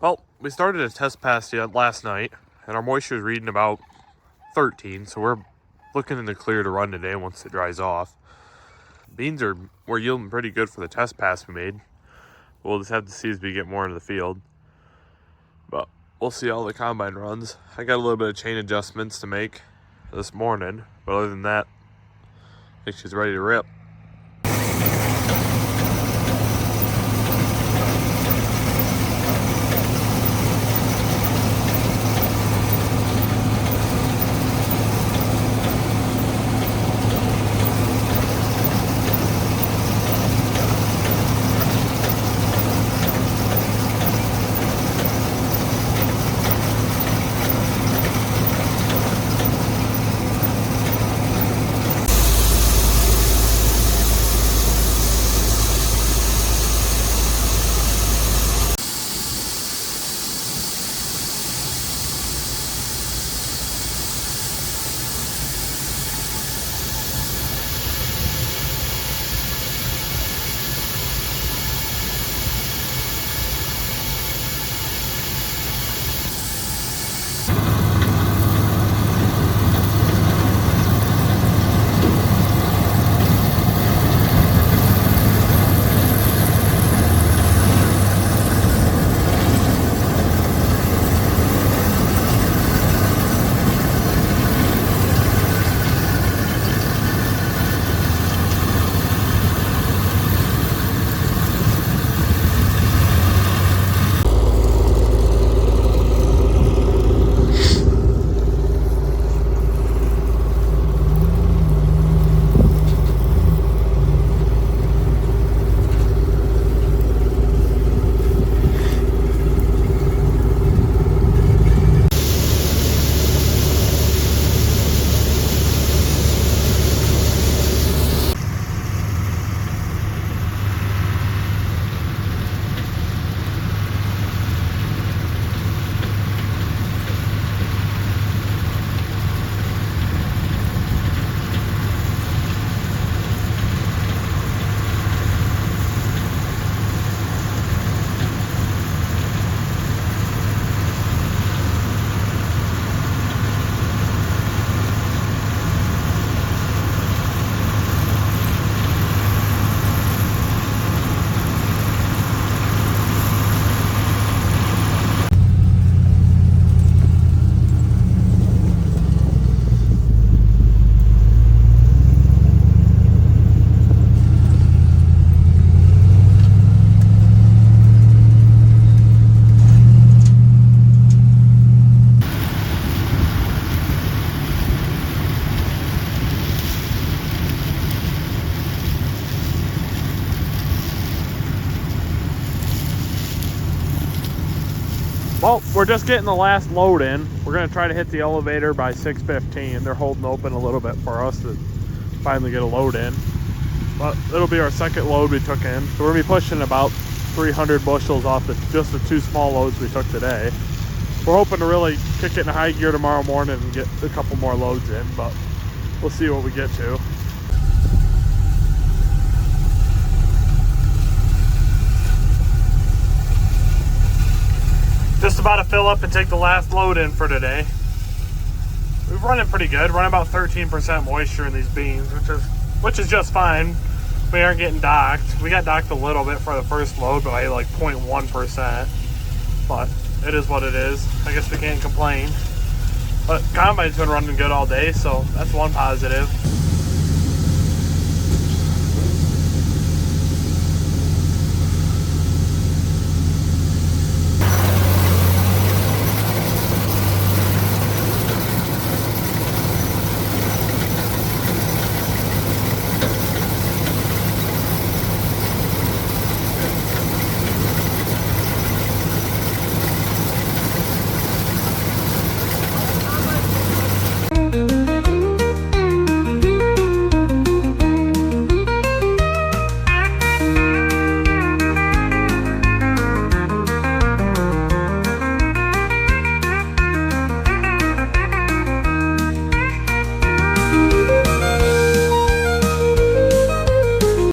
Well, we started a test pass last night, and our moisture is reading about 13, so we're looking in the clear to run today once it dries off. Beans we're yielding pretty good for the test pass we made. We'll just have to see as we get more into the field. But we'll see how the combine runs. I got a little bit of chain adjustments to make this morning, but other than that, I think she's ready to rip. Well, we're just getting the last load in. We're going to try to hit the elevator by 6:15. They're holding open a little bit for us to finally get a load in. But it'll be our second load we took in. So we're going to be pushing about 300 bushels off just the two small loads we took today. We're hoping to really kick it in high gear tomorrow morning and get a couple more loads in, but we'll see what we get to. Just about to fill up and take the last load in for today. We're running pretty good, running about 13% moisture in these beans, which is just fine. We aren't getting docked. We got docked a little bit for the first load by like 0.1%, but it is what it is. I guess we can't complain. But combine's been running good all day, so that's one positive.